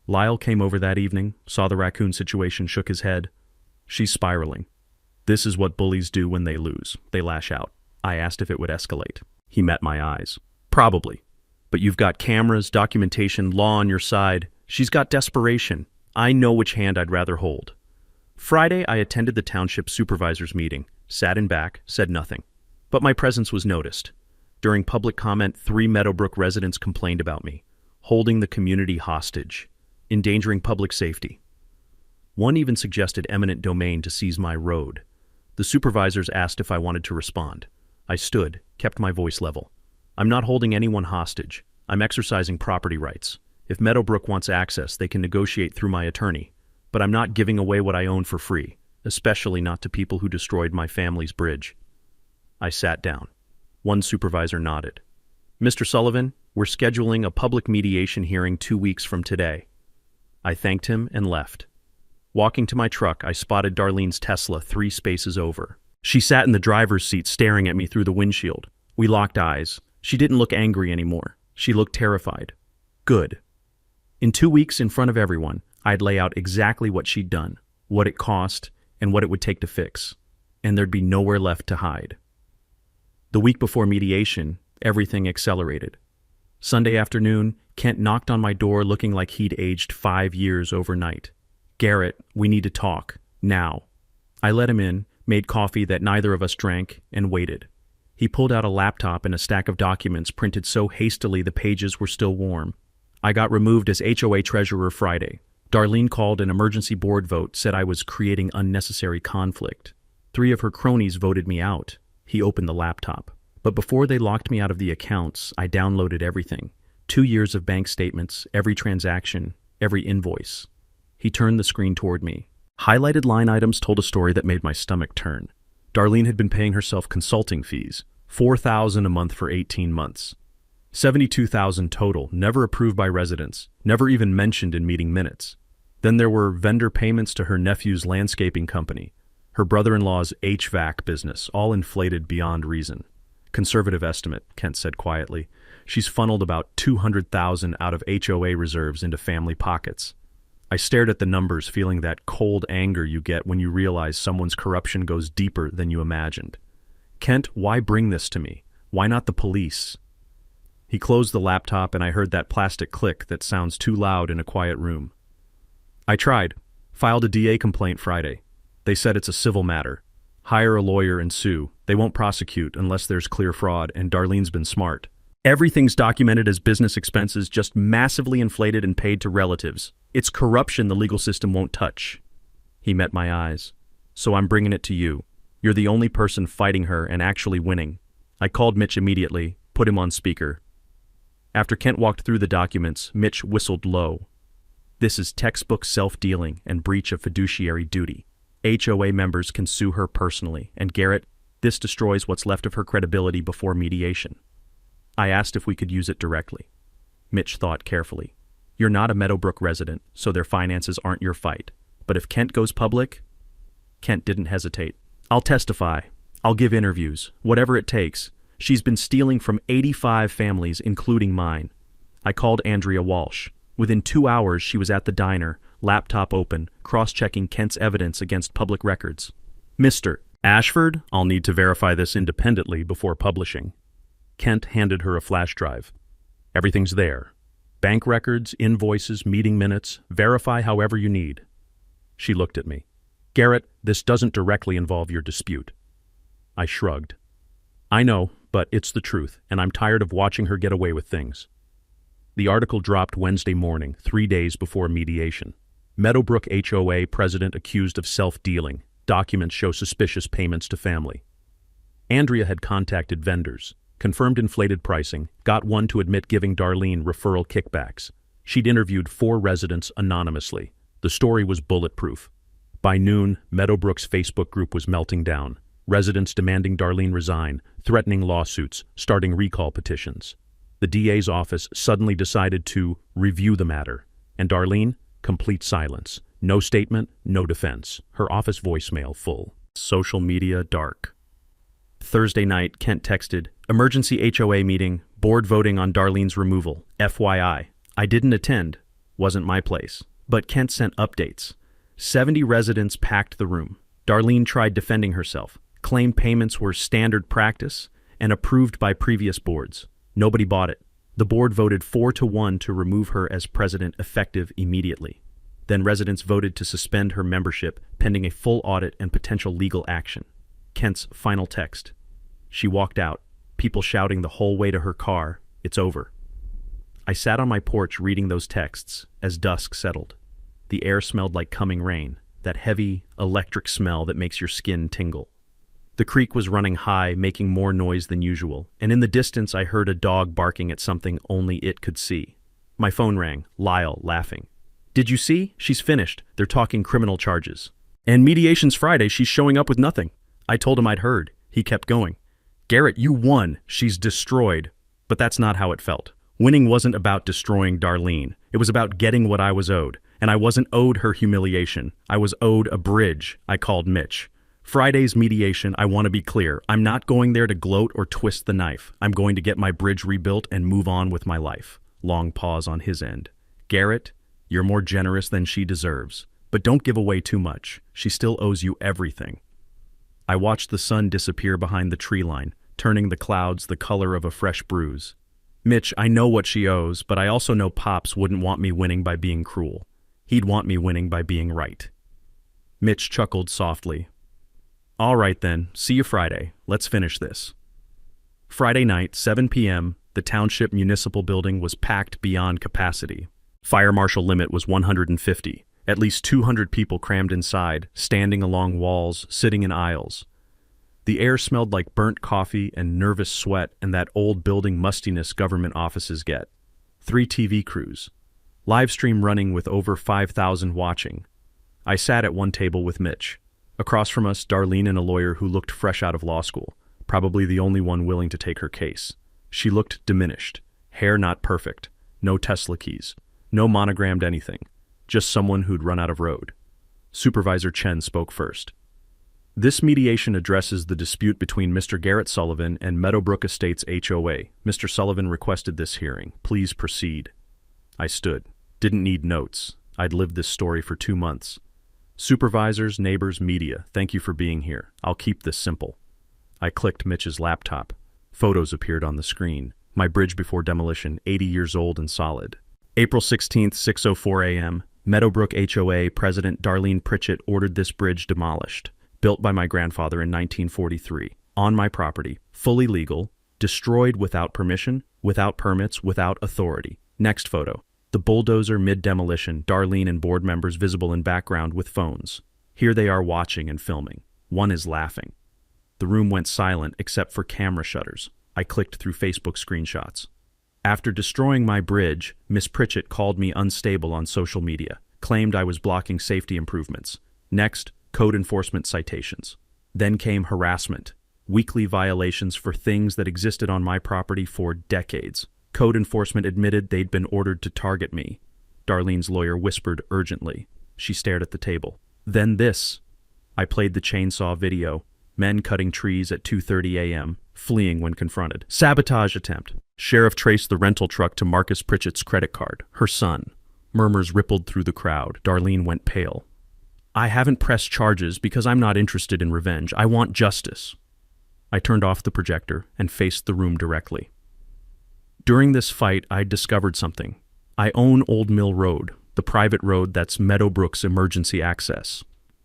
Lyle came over that evening, saw the raccoon situation, shook his head. She's spiraling. This is what bullies do when they lose. They lash out. I asked if it would escalate. He met my eyes. Probably. But you've got cameras, documentation, law on your side. She's got desperation. I know which hand I'd rather hold. Friday, I attended the township supervisors meeting, sat in back, said nothing. But my presence was noticed. During public comment, 3 Meadowbrook residents complained about me, holding the community hostage, endangering public safety. One even suggested eminent domain to seize my road. The supervisors asked if I wanted to respond. I stood, kept my voice level. I'm not holding anyone hostage. I'm exercising property rights. If Meadowbrook wants access, they can negotiate through my attorney. But I'm not giving away what I own for free, especially not to people who destroyed my family's bridge. I sat down. One supervisor nodded. Mr. Sullivan, we're scheduling a public mediation hearing 2 weeks from today. I thanked him and left. Walking to my truck, I spotted Darlene's Tesla 3 spaces over. She sat in the driver's seat staring at me through the windshield. We locked eyes. She didn't look angry anymore. She looked terrified. Good. In 2 weeks, in front of everyone, I'd lay out exactly what she'd done, what it cost, and what it would take to fix. And there'd be nowhere left to hide. The week before mediation, everything accelerated. Sunday afternoon, Kent knocked on my door looking like he'd aged 5 years overnight. Garrett, we need to talk. Now. I let him in, made coffee that neither of us drank, and waited. He pulled out a laptop and a stack of documents printed so hastily the pages were still warm. I got removed as HOA treasurer Friday. Darlene called an emergency board vote, said I was creating unnecessary conflict. 3 of her cronies voted me out. He opened the laptop. But before they locked me out of the accounts, I downloaded everything. 2 years of bank statements, every transaction, every invoice. He turned the screen toward me. Highlighted line items told a story that made my stomach turn. Darlene had been paying herself consulting fees, $4,000 a month for 18 months. $72,000 total, never approved by residents, never even mentioned in meeting minutes. Then there were vendor payments to her nephew's landscaping company, her brother-in-law's HVAC business, all inflated beyond reason. Conservative estimate, Kent said quietly. She's funneled about $200,000 out of HOA reserves into family pockets. I stared at the numbers, feeling that cold anger you get when you realize someone's corruption goes deeper than you imagined. Kent, why bring this to me? Why not the police? He closed the laptop and I heard that plastic click that sounds too loud in a quiet room. I tried. Filed a DA complaint Friday. They said it's a civil matter. Hire a lawyer and sue. They won't prosecute unless there's clear fraud, and Darlene's been smart. Everything's documented as business expenses, just massively inflated and paid to relatives. It's corruption the legal system won't touch. He met my eyes. So I'm bringing it to you. You're the only person fighting her and actually winning. I called Mitch immediately, put him on speaker. After Kent walked through the documents, Mitch whistled low. This is textbook self-dealing and breach of fiduciary duty. HOA members can sue her personally, and Garrett, This destroys what's left of her credibility before mediation. I asked if we could use it directly. Mitch thought carefully. You're not a Meadowbrook resident, so their finances aren't your fight. But if Kent goes public... Kent didn't hesitate. I'll testify. I'll give interviews. Whatever it takes. She's been stealing from 85 families, including mine. I called Andrea Walsh. Within 2 hours, she was at the diner, laptop open, cross-checking Kent's evidence against public records. Mr. Ashford, I'll need to verify this independently before publishing. Kent handed her a flash drive. Everything's there. Bank records, invoices, meeting minutes. Verify however you need. She looked at me. Garrett, this doesn't directly involve your dispute. I shrugged. I know, but it's the truth, and I'm tired of watching her get away with things. The article dropped Wednesday morning, 3 days before mediation. Meadowbrook HOA president accused of self-dealing. Documents show suspicious payments to family. Andrea had contacted vendors, confirmed inflated pricing, got one to admit giving Darlene referral kickbacks. She'd interviewed 4 residents anonymously. The story was bulletproof. By noon, Meadowbrook's Facebook group was melting down. Residents demanding Darlene resign, threatening lawsuits, starting recall petitions. The DA's office suddenly decided to review the matter. And Darlene? Complete silence. No statement, no defense. Her office voicemail full. Social media dark. Thursday night, Kent texted, "Emergency HOA meeting, board voting on Darlene's removal. FYI. I didn't attend. Wasn't my place." But Kent sent updates. 70 residents packed the room. Darlene tried defending herself, claimed payments were standard practice and approved by previous boards. Nobody bought it. The board voted 4-1 to remove her as president effective immediately. Then residents voted to suspend her membership pending a full audit and potential legal action. Kent's final text. She walked out, people shouting the whole way to her car, "It's over." I sat on my porch reading those texts as dusk settled. The air smelled like coming rain, that heavy, electric smell that makes your skin tingle. The creek was running high, making more noise than usual, and in the distance I heard a dog barking at something only it could see. My phone rang, Lyle laughing. "Did you see? She's finished. They're talking criminal charges. And mediation's Friday, she's showing up with nothing." I told him I'd heard. He kept going. "Garrett, you won. She's destroyed." But that's not how it felt. Winning wasn't about destroying Darlene. It was about getting what I was owed. And I wasn't owed her humiliation. I was owed a bridge. I called Mitch. Friday's mediation, I want to be clear. I'm not going there to gloat or twist the knife. I'm going to get my bridge rebuilt and move on with my life. Long pause on his end. "Garrett, you're more generous than she deserves. But don't give away too much. She still owes you everything." I watched the sun disappear behind the tree line, turning the clouds the color of a fresh bruise. "Mitch, I know what she owes, but I also know Pops wouldn't want me winning by being cruel. He'd want me winning by being right." Mitch chuckled softly. "All right then, see you Friday. Let's finish this." Friday night, 7 p.m., the Township Municipal Building was packed beyond capacity. Fire marshal limit was 150. At least 200 people crammed inside, standing along walls, sitting in aisles. The air smelled like burnt coffee and nervous sweat and that old building mustiness government offices get. 3 TV crews. Live stream running with over 5,000 watching. I sat at one table with Mitch. Across from us, Darlene and a lawyer who looked fresh out of law school, probably the only one willing to take her case. She looked diminished. Hair not perfect. No Tesla keys. No monogrammed anything. Just someone who'd run out of road. Supervisor Chen spoke first. "This mediation addresses the dispute between Mr. Garrett Sullivan and Meadowbrook Estates HOA. Mr. Sullivan requested this hearing. Please proceed." I stood. Didn't need notes. I'd lived this story for 2 months. "Supervisors, neighbors, media, thank you for being here. I'll keep this simple." I clicked Mitch's laptop. Photos appeared on the screen. My bridge before demolition, 80 years old and solid. April 16th, 6:04 a.m., Meadowbrook HOA President Darlene Pritchett ordered this bridge demolished. Built by my grandfather in 1943. On my property. Fully legal. Destroyed without permission, without permits, without authority. Next photo. The bulldozer mid-demolition, Darlene and board members visible in background with phones. Here they are watching and filming. One is laughing. The room went silent except for camera shutters. I clicked through Facebook screenshots. After destroying my bridge, Miss Pritchett called me unstable on social media, claimed I was blocking safety improvements. Next, code enforcement citations. Then came harassment. weekly violations for things that existed on my property for decades. Code enforcement admitted they'd been ordered to target me. Darlene's lawyer whispered urgently. She stared at the table. Then this. I played the chainsaw video. Men cutting trees at 2:30 a.m., fleeing when confronted. Sabotage attempt. Sheriff traced the rental truck to Marcus Pritchett's credit card, her son. Murmurs rippled through the crowd. Darlene went pale. I haven't pressed charges because I'm not interested in revenge. I want justice. I turned off the projector and faced the room directly. During this fight, I discovered something. I own Old Mill Road, the private road that's Meadowbrook's emergency access.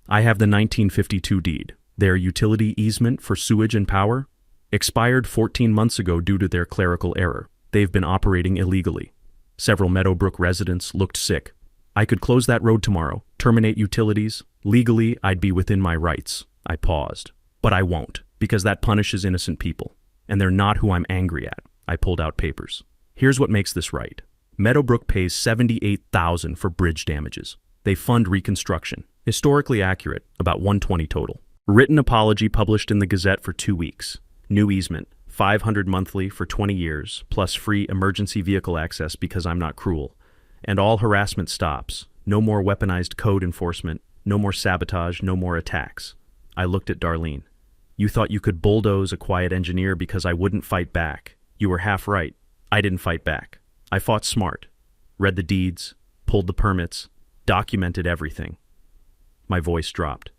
I have the 1952 deed, their utility easement for sewage and power, expired 14 months ago due to their clerical error. They've been operating illegally. Several Meadowbrook residents looked sick. I could close that road tomorrow, terminate utilities. Legally, I'd be within my rights. I paused. But I won't, because that punishes innocent people. And they're not who I'm angry at. I pulled out papers. Here's what makes this right. Meadowbrook pays $78,000 for bridge damages. They fund reconstruction. Historically accurate, about $120 total. Written apology published in the Gazette for 2 weeks. New easement, $500 monthly for 20 years, plus free emergency vehicle access because I'm not cruel. And all harassment stops. No more weaponized code enforcement. No more sabotage. No more attacks. I looked at Darlene. You thought you could bulldoze a quiet engineer because I wouldn't fight back. You were half right. I didn't fight back. I fought smart. Read the deeds, pulled the permits, documented everything. My voice dropped.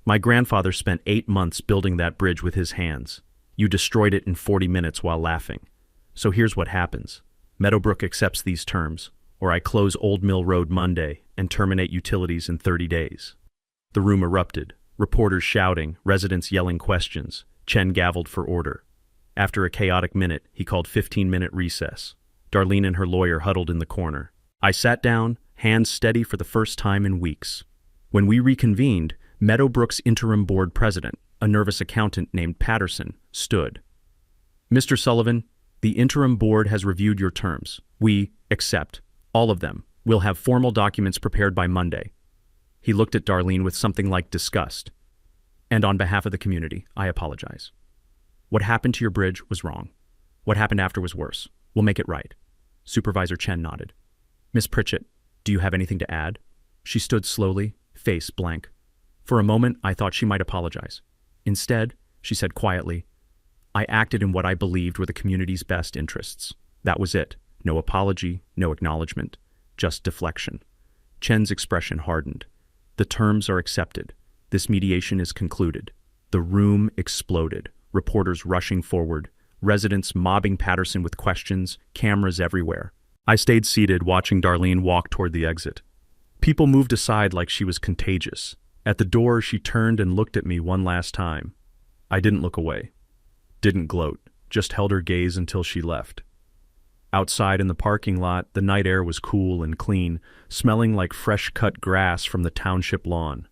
My grandfather spent 8 months building that bridge with his hands. You destroyed it in 40 minutes while laughing. So here's what happens. Meadowbrook accepts these terms, or I close Old Mill Road Monday and terminate utilities in 30 days. The room erupted, reporters shouting, residents yelling questions. Chen gavelled for order. After a chaotic minute, he called 15-minute recess. Darlene and her lawyer huddled in the corner. I sat down, hands steady for the first time in weeks. When we reconvened, Meadowbrook's interim board president, a nervous accountant named Patterson, stood. Mr. Sullivan, the interim board has reviewed your terms. We accept. All of them. We'll have formal documents prepared by Monday. He looked at Darlene with something like disgust. And on behalf of the community, I apologize. What happened to your bridge was wrong. What happened after was worse. We'll make it right. Supervisor Chen nodded. Miss Pritchett, do you have anything to add? She stood slowly, face blank. For a moment, I thought she might apologize. Instead, she said quietly, I acted in what I believed were the community's best interests. That was it. No apology, no acknowledgement, just deflection. Chen's expression hardened. The terms are accepted. This mediation is concluded. The room exploded. Reporters rushing forward, residents mobbing Patterson with questions, cameras everywhere. I stayed seated, watching Darlene walk toward the exit. People moved aside like she was contagious. At the door, she turned and looked at me one last time. I didn't look away. Didn't gloat, just held her gaze until she left. Outside in the parking lot, the night air was cool and clean, smelling like fresh-cut grass from the township lawn.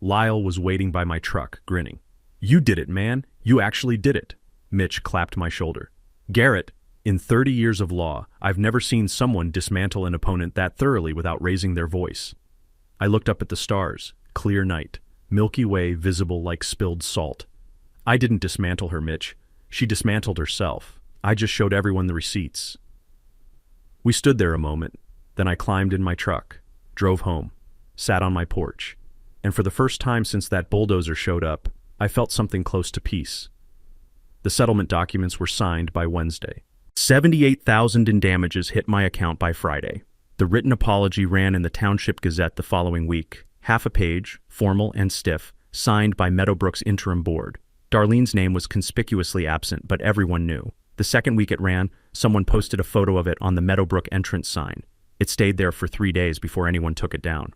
Lyle was waiting by my truck, grinning. You did it, man. You actually did it. Mitch clapped my shoulder. Garrett, in 30 years of law, I've never seen someone dismantle an opponent that thoroughly without raising their voice. I looked up at the stars. Clear night. Milky Way visible like spilled salt. I didn't dismantle her, Mitch. She dismantled herself. I just showed everyone the receipts. We stood there a moment. Then I climbed in my truck, drove home, sat on my porch, and for the first time since that bulldozer showed up, I felt something close to peace. The settlement documents were signed by Wednesday. $78,000 in damages hit my account by Friday. The written apology ran in the Township Gazette the following week, half a page, formal and stiff, signed by Meadowbrook's interim board. Darlene's name was conspicuously absent, but everyone knew. The second week it ran, someone posted a photo of it on the Meadowbrook entrance sign. It stayed there for 3 days before anyone took it down.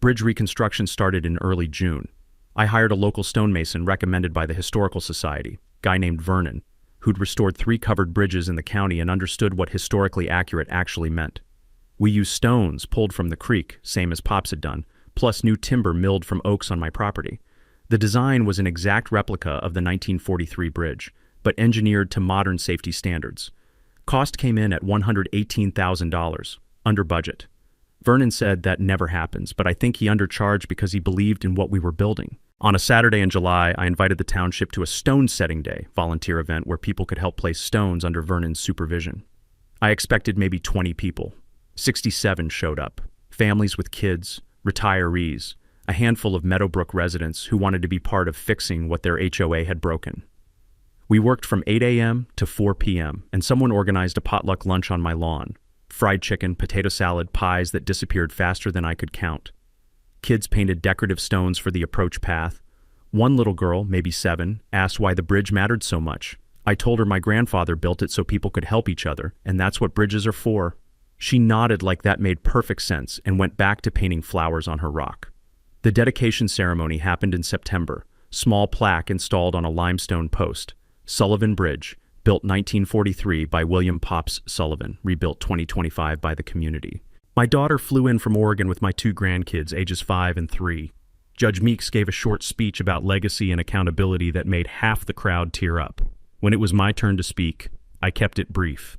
Bridge reconstruction started in early June. I hired a local stonemason recommended by the Historical Society, a guy named Vernon, who'd restored 3 covered bridges in the county and understood what historically accurate actually meant. We used stones pulled from the creek, same as Pops had done, plus new timber milled from oaks on my property. The design was an exact replica of the 1943 bridge, but engineered to modern safety standards. Cost came in at $118,000, under budget. Vernon said that never happens, but I think he undercharged because he believed in what we were building. On a Saturday in July, I invited the township to a stone setting day volunteer event where people could help place stones under Vernon's supervision. I expected maybe 20 people. 67 showed up. Families with kids, retirees, a handful of Meadowbrook residents who wanted to be part of fixing what their HOA had broken. We worked from 8 a.m. to 4 p.m., and someone organized a potluck lunch on my lawn. Fried chicken, potato salad, pies that disappeared faster than I could count. Kids painted decorative stones for the approach path. One little girl, maybe 7, asked why the bridge mattered so much. I told her my grandfather built it so people could help each other, and that's what bridges are for. She nodded like that made perfect sense and went back to painting flowers on her rock. The dedication ceremony happened in September. Small plaque installed on a limestone post. Sullivan Bridge, built 1943 by William Pops Sullivan, rebuilt 2025 by the community. My daughter flew in from Oregon with my 2 grandkids, ages 5 and 3. Judge Meeks gave a short speech about legacy and accountability that made half the crowd tear up. When it was my turn to speak, I kept it brief.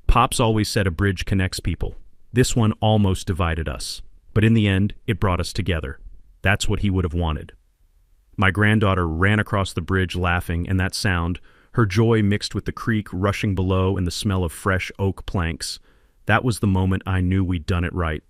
Pops always said a bridge connects people. This one almost divided us, but in the end, it brought us together. That's what he would have wanted. My granddaughter ran across the bridge laughing, and that sound, her joy mixed with the creek rushing below and the smell of fresh oak planks, that was the moment I knew we'd done it right.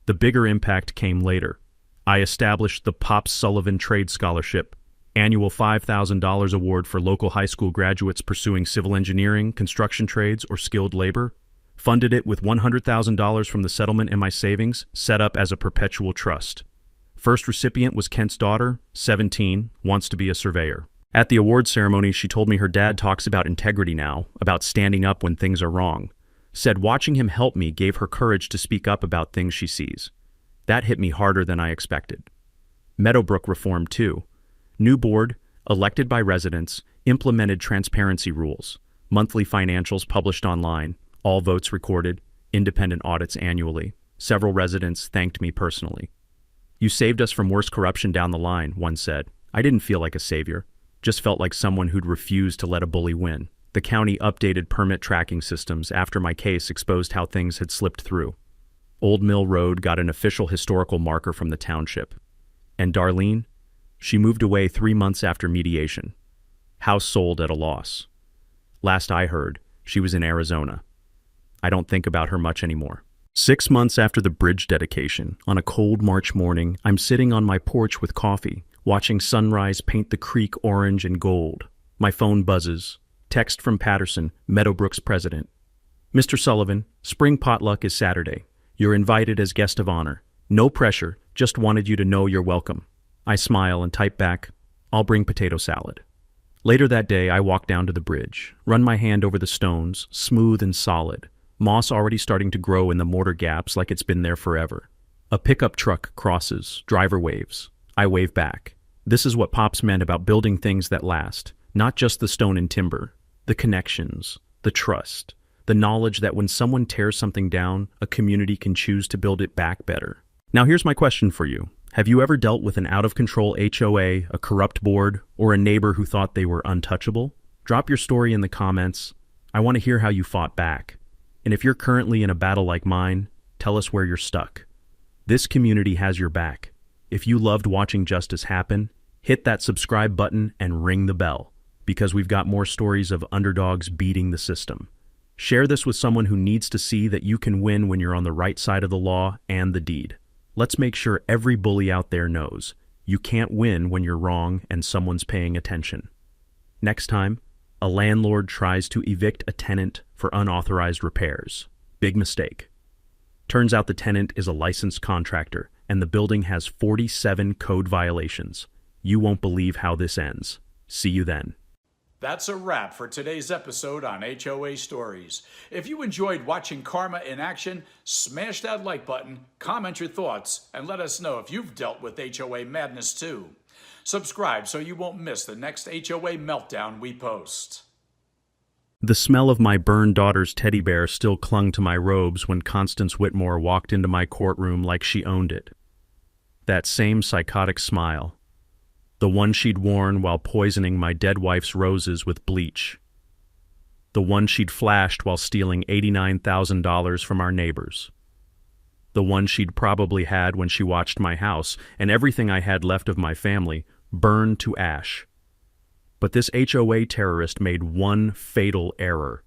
The bigger impact came later. I established the Pops Sullivan Trade Scholarship, annual $5,000 award for local high school graduates pursuing civil engineering, construction trades, or skilled labor. Funded it with $100,000 from the settlement and my savings, set up as a perpetual trust. First recipient was Kent's daughter, 17, wants to be a surveyor. At the award ceremony, she told me her dad talks about integrity now, about standing up when things are wrong. Said watching him help me gave her courage to speak up about things she sees. That hit me harder than I expected. Meadowbrook reformed too. New board, elected by residents, implemented transparency rules, monthly financials published online, all votes recorded, independent audits annually. Several residents thanked me personally. You saved us from worse corruption down the line, one said. I didn't feel like a savior, just felt like someone who'd refused to let a bully win. The county updated permit tracking systems after my case exposed how things had slipped through. Old Mill Road got an official historical marker from the township. And Darlene? She moved away 3 months after mediation. House sold at a loss. Last I heard, she was in Arizona. I don't think about her much anymore. 6 months after the bridge dedication, on a cold March morning, I'm sitting on my porch with coffee, watching sunrise paint the creek orange and gold. My phone buzzes. Text from Patterson, Meadowbrook's president. Mr. Sullivan, spring potluck is Saturday. You're invited as guest of honor. No pressure, just wanted you to know you're welcome. I smile and type back, I'll bring potato salad. Later that day, I walk down to the bridge, run my hand over the stones, smooth and solid. Moss already starting to grow in the mortar gaps like it's been there forever. A pickup truck crosses, driver waves. I wave back. This is what Pops meant about building things that last, not just the stone and timber, the connections, the trust, the knowledge that when someone tears something down, a community can choose to build it back better. Now here's my question for you. Have you ever dealt with an out-of-control HOA, a corrupt board, or a neighbor who thought they were untouchable? Drop your story in the comments. I want to hear how you fought back. And if you're currently in a battle like mine, tell us where you're stuck. This community has your back. If you loved watching justice happen, hit that subscribe button and ring the bell, because we've got more stories of underdogs beating the system. Share this with someone who needs to see that you can win when you're on the right side of the law and the deed. Let's make sure every bully out there knows you can't win when you're wrong and someone's paying attention. Next time, a landlord tries to evict a tenant for unauthorized repairs. Big mistake. Turns out the tenant is a licensed contractor, and the building has 47 code violations. You won't believe how this ends. See you then. That's a wrap for today's episode on HOA Stories. If you enjoyed watching Karma in action, smash that like button, comment your thoughts, and let us know if you've dealt with HOA madness too. Subscribe so you won't miss the next HOA meltdown we post. The smell of my burned daughter's teddy bear still clung to my robes when Constance Whitmore walked into my courtroom like she owned it. That same psychotic smile. The one she'd worn while poisoning my dead wife's roses with bleach. The one she'd flashed while stealing $89,000 from our neighbors. the one she'd probably had when she watched my house and everything I had left of my family burn to ash. But this HOA terrorist made one fatal error.